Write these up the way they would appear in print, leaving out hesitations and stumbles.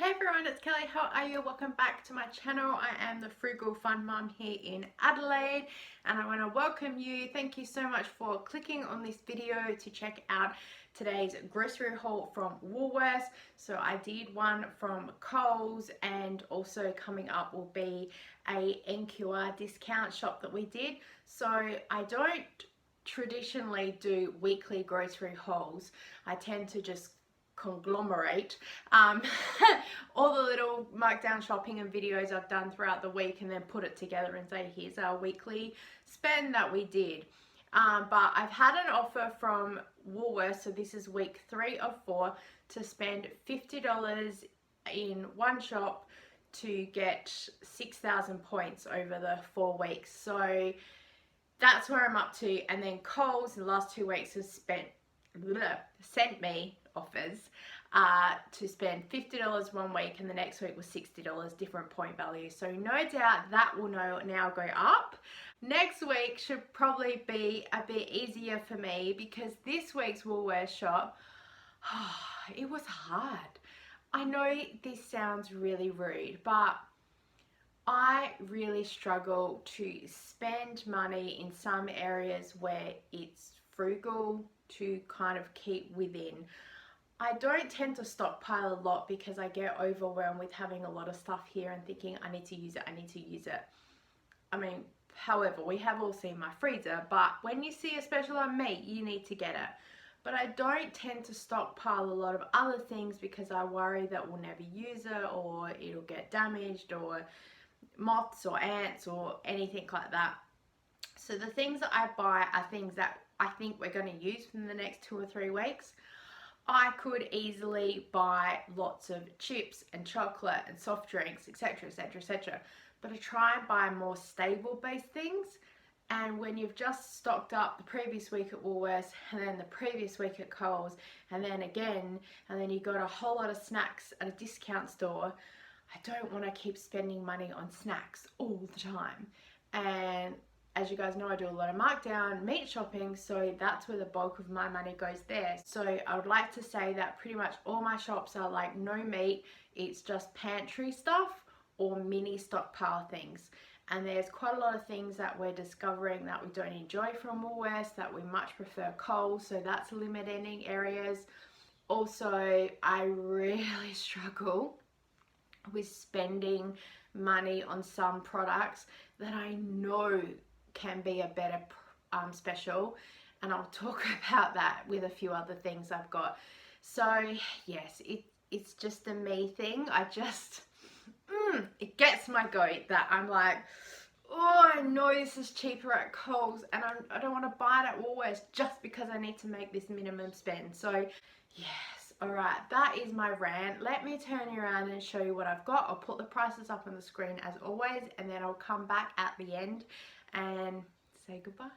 Hey everyone, it's Kelly. How are you? Welcome back to my channel. I am the Frugal Fun Mum here in Adelaide, and I want to welcome you. Thank you so much for clicking on this video to check out today's grocery haul from Woolworths. So I did one from Coles, and also coming up will be a NQR discount shop that we did. So I don't traditionally do weekly grocery hauls. I tend to just conglomerate all the little markdown shopping and videos I've done throughout the week and then put it together and say here's our weekly spend that we did. But I've had an offer from Woolworths, so this is week 3 of 4, to spend $50 in one shop to get 6,000 points over the 4 weeks. So that's where I'm up to. And then Coles in the last 2 weeks has sent me offers to spend $50 one week, and the next week was $60, different point value. So no doubt that will now go up. Next week should probably be a bit easier for me, because this week's Woolworths shop, it was hard. I know this sounds really rude, but I really struggle to spend money in some areas where it's frugal to kind of keep within. I don't tend to stockpile a lot because I get overwhelmed with having a lot of stuff here and thinking I need to use it, I need to use it. I mean, however, we have all seen my freezer, but when you see a special on meat, you need to get it. But I don't tend to stockpile a lot of other things because I worry that we'll never use it, or it'll get damaged, or moths or ants or anything like that. So the things that I buy are things that I think we're going to use in the next 2 or 3 weeks. I could easily buy lots of chips and chocolate and soft drinks, etc, etc, etc. But I try and buy more stable based things. And when you've just stocked up the previous week at Woolworths, and then the previous week at Coles, and then again, and then you got a whole lot of snacks at a discount store, I don't want to keep spending money on snacks all the time. And as you guys know, I do a lot of markdown meat shopping, so that's where the bulk of my money goes there. So I would like to say that pretty much all my shops are like no meat, it's just pantry stuff or mini stockpile things. And there's quite a lot of things that we're discovering that we don't enjoy from Woolworths, that we much prefer Coles, so that's limiting areas. Also, I really struggle with spending money on some products that I know can be a better special, and I'll talk about that with a few other things I've got. So yes, it's just a me thing. I just it gets my goat that I'm like, oh, I know this is cheaper at Coles, and I don't want to buy it at Woolworths just because I need to make this minimum spend. So yes, alright, that is my rant. Let me turn you around and show you what I've got. I'll put the prices up on the screen as always, and then I'll come back at the end and say goodbye.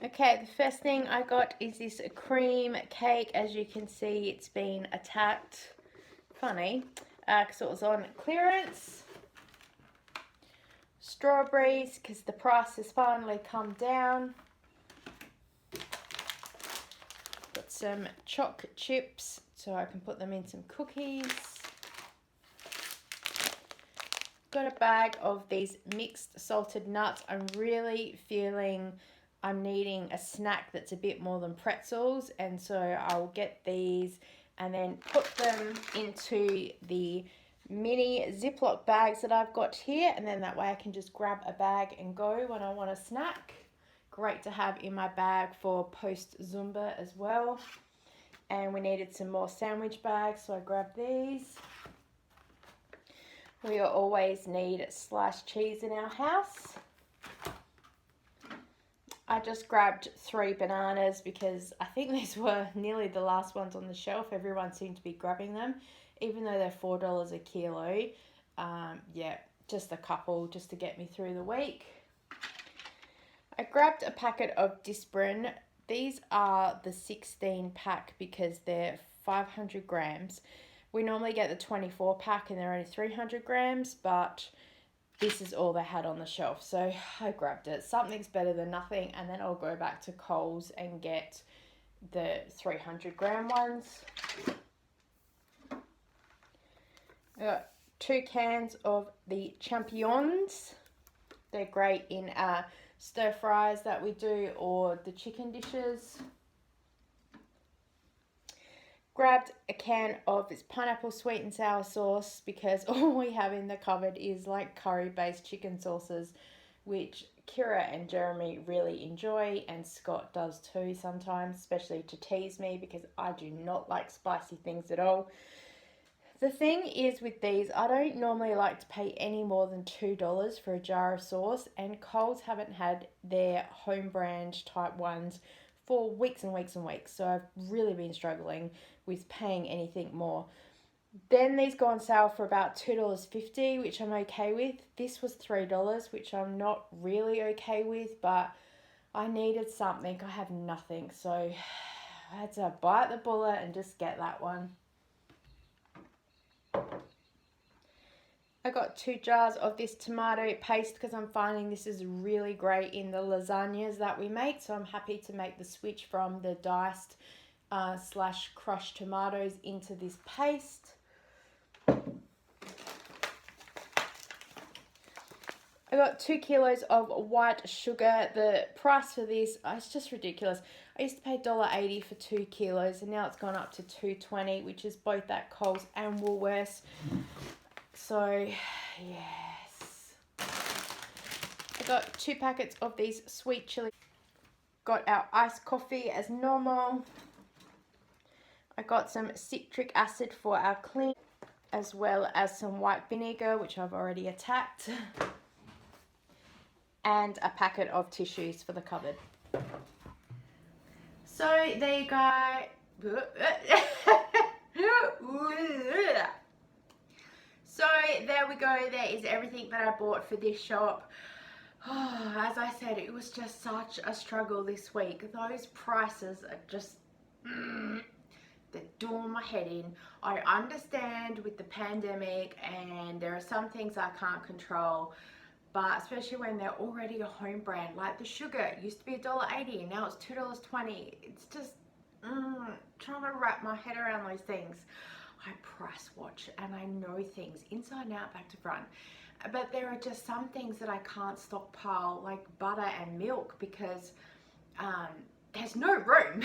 Okay, the first thing I got is this cream cake. As you can see, it's been attacked. Funny, because it was on clearance. Strawberries, because the price has finally come down. Got some choc chips, so I can put them in some cookies. Got a bag of these mixed salted nuts. I'm really feeling I'm needing a snack that's a bit more than pretzels, and so I'll get these and then put them into the mini Ziploc bags that I've got here, and then that way I can just grab a bag and go when I want a snack. Great to have in my bag for post Zumba as well. And we needed some more sandwich bags, so I grabbed these. We always need sliced cheese in our house. I just grabbed 3 bananas because I think these were nearly the last ones on the shelf. Everyone seemed to be grabbing them, even though they're $4 a kilo. Yeah, just a couple just to get me through the week. I grabbed a packet of Disprin. These are the 16 pack because they're 500 grams. We normally get the 24 pack and they're only 300 grams, but this is all they had on the shelf, so I grabbed it. Something's better than nothing, and then I'll go back to Coles and get the 300-gram ones. I got 2 cans of the champignons. They're great in stir fries that we do or the chicken dishes. Grabbed a can of this pineapple sweet and sour sauce because all we have in the cupboard is like curry based chicken sauces, which Kira and Jeremy really enjoy, and Scott does too sometimes, especially to tease me because I do not like spicy things at all. The thing is with these, I don't normally like to pay any more than $2 for a jar of sauce, and Coles haven't had their home brand type ones for weeks and weeks and weeks, so I've really been struggling with paying anything more. Then these go on sale for about $2.50, which I'm okay with. This was $3, which I'm not really okay with, but I needed something. I have nothing, so I had to bite the bullet and just get that one. I got 2 jars of this tomato paste because I'm finding this is really great in the lasagnas that we make, so I'm happy to make the switch from the diced / crushed tomatoes into this paste. I got 2 kilos of white sugar. The price for this, it's just ridiculous. I used to pay $1.80 for 2 kilos, and now it's gone up to $2.20, which is both at Coles and Woolworths. So, yes. I got 2 packets of these sweet chili. Got our iced coffee as normal. I got some citric acid for our clean, as well as some white vinegar, which I've already attacked. And a packet of tissues for the cupboard. So there you go. So there we go. There is everything that I bought for this shop. Oh, as I said, it was just such a struggle this week. Those prices are just they're doing my head in. I understand with the pandemic, and there are some things I can't control. But especially when they're already a home brand, like the sugar used to be $1.80 and now it's $2.20. It's just trying to wrap my head around those things. I price watch and I know things inside and out, back to front. But there are just some things that I can't stockpile, like butter and milk, because there's no room.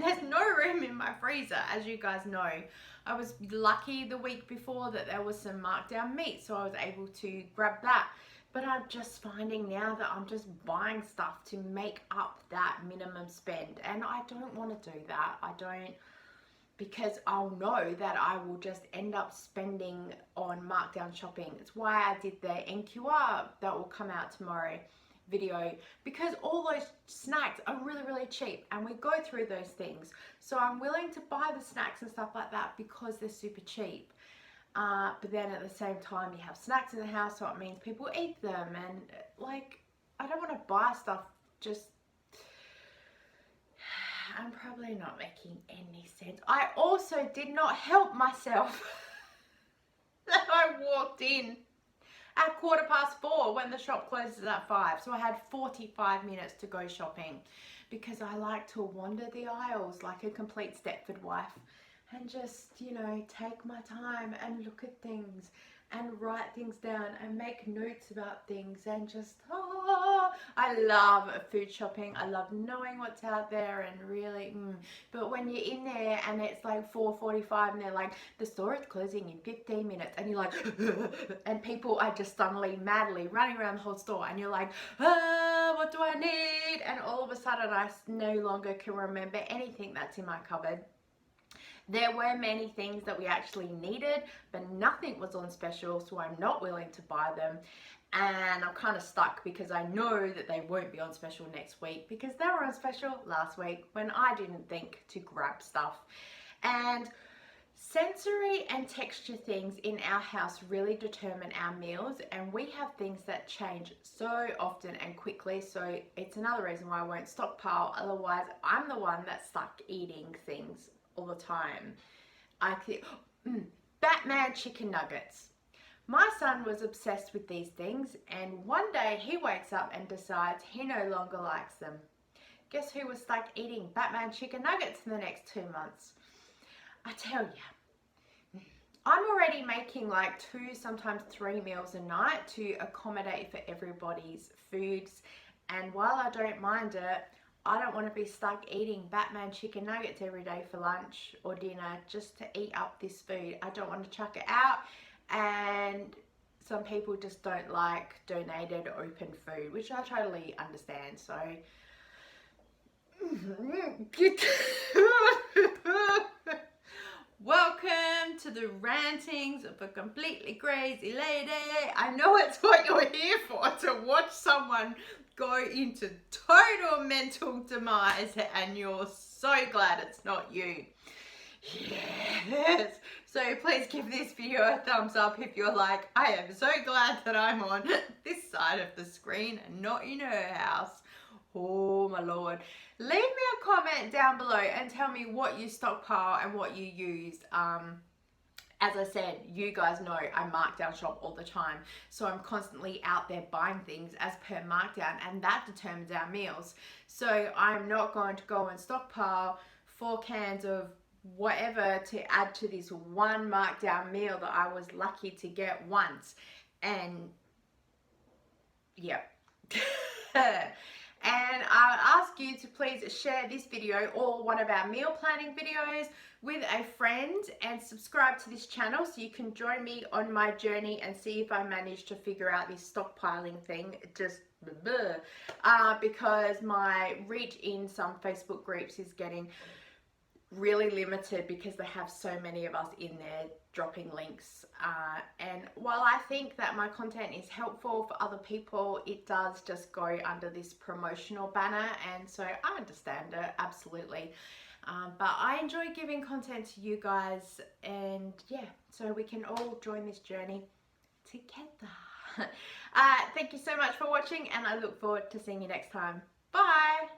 There's no room in my freezer, as you guys know. I was lucky the week before that there was some markdown meat, so I was able to grab that. But I'm just finding now that I'm just buying stuff to make up that minimum spend. And I don't want to do that. I don't, because I'll know that I will just end up spending on markdown shopping. It's why I did the NQR that will come out tomorrow video, because all those snacks are really, really cheap and we go through those things. So I'm willing to buy the snacks and stuff like that because they're super cheap. But then at the same time, you have snacks in the house, so it means people eat them. And like, I don't want to buy stuff just... I'm probably not making any sense. I also did not help myself that I walked in at 4:15 when the shop closes at 5. So I had 45 minutes to go shopping because I like to wander the aisles like a complete Stepford wife. And just, you know, take my time and look at things and write things down and make notes about things and just, I love food shopping. I love knowing what's out there and really, But when you're in there and it's like 4:45 and they're like, the store is closing in 15 minutes and you're like, and people are just suddenly madly running around the whole store and you're like, what do I need? And all of a sudden I no longer can remember anything that's in my cupboard. There were many things that we actually needed, but nothing was on special, so I'm not willing to buy them. And I'm kind of stuck because I know that they won't be on special next week because they were on special last week when I didn't think to grab stuff. And sensory and texture things in our house really determine our meals, and we have things that change so often and quickly, so it's another reason why I won't stockpile. Otherwise, I'm the one that's stuck eating things all the time. I think Batman chicken nuggets. My son was obsessed with these things, and one day he wakes up and decides he no longer likes them. Guess who was stuck eating Batman chicken nuggets in the next 2 months? I tell you, I'm already making like 2, sometimes 3 meals a night to accommodate for everybody's foods. And while I don't mind it, I don't want to be stuck eating Batman chicken nuggets every day for lunch or dinner just to eat up this food. I don't want to chuck it out. And some people just don't like donated open food, which I totally understand. So welcome to the rantings of a completely crazy lady. I know it's what you're here for, to watch someone go into total mental demise, and you're so glad it's not you. Yes. So please give this video a thumbs up if you're like, I am so glad that I'm on this side of the screen and not in her house. Oh my lord. Leave me a comment down below and tell me what you stockpile and what you use. As I said, you guys know I markdown shop all the time, so I'm constantly out there buying things as per markdown, and that determines our meals. So I'm not going to go and stockpile 4 cans of whatever to add to this one markdown meal that I was lucky to get once. And yeah. And I would ask you to please share this video or one of our meal planning videos with a friend, and subscribe to this channel so you can join me on my journey and see if I manage to figure out this stockpiling thing. Just because my reach in some Facebook groups is getting really limited because they have so many of us in there dropping links, and while I think that my content is helpful for other people, it does just go under this promotional banner, and so I understand it absolutely, but I enjoy giving content to you guys, and yeah, so we can all join this journey together. Thank you so much for watching, and I look forward to seeing you next time. Bye.